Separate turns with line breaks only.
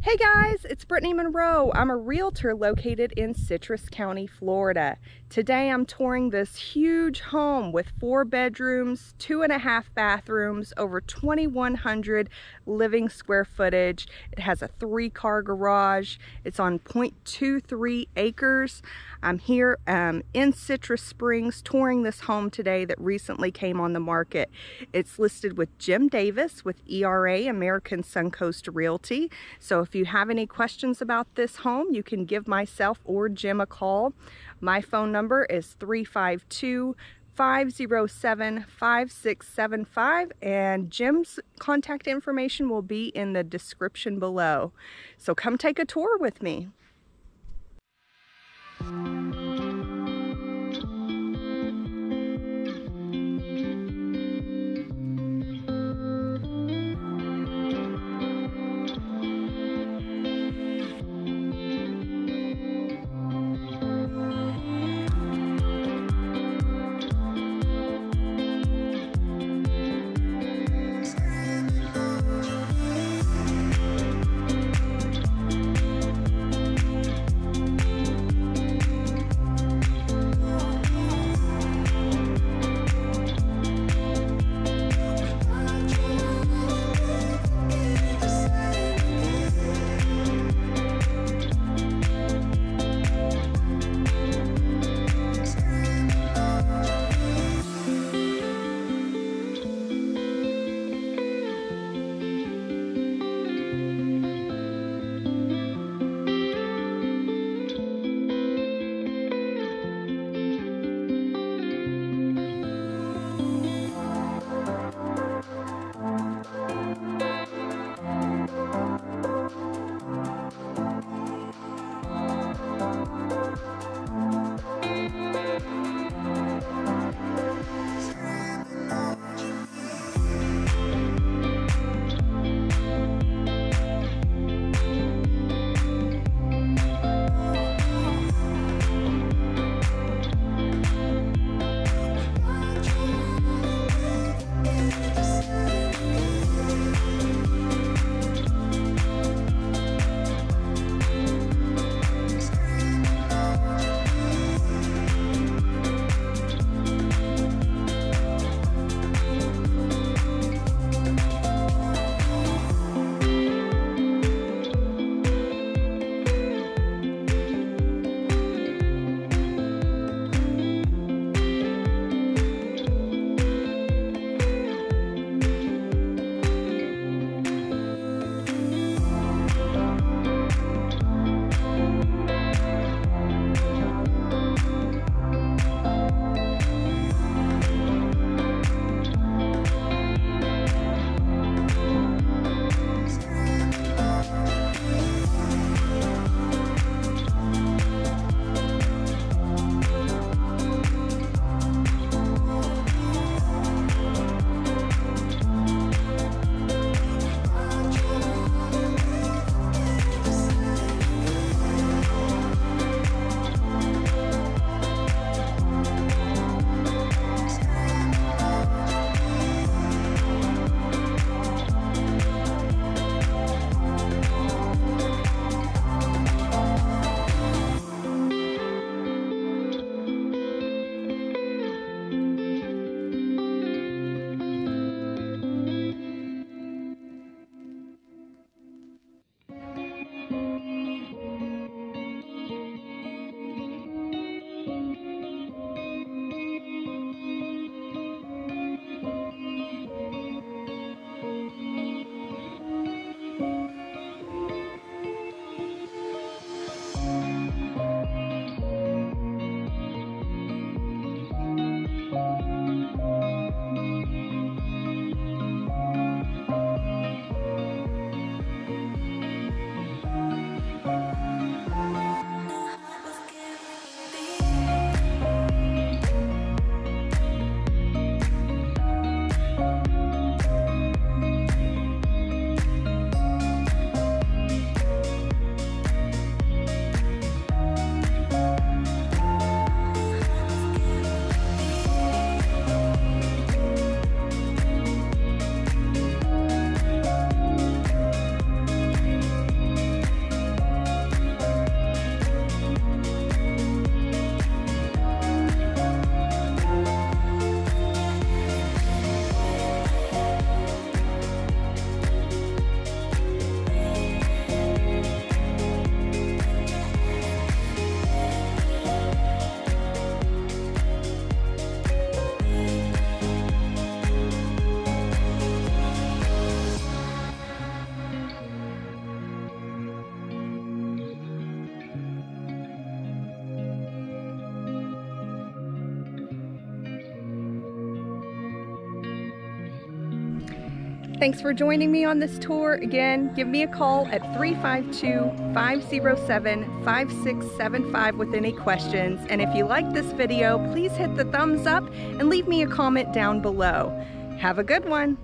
Hey guys, it's Brittany Monroe. I'm a realtor located in Citrus County, Florida. Today I'm touring this huge home with 4 bedrooms, 2.5 bathrooms, over 2,100 living square footage. It has a 3-car garage. It's on 0.23 acres. I'm here in Citrus Springs touring this home today that recently came on the market. It's listed with Jim Davis with ERA, American Suncoast Realty. So if you have any questions about this home, you can give myself or Jim a call. My phone number is 352-507-5675, and Jim's contact information will be in the description below. So come take a tour with me. Thanks for joining me on this tour. Again, give me a call at 352-507-5675 with any questions. And if you like this video, please hit the thumbs up and leave me a comment down below. Have a good one.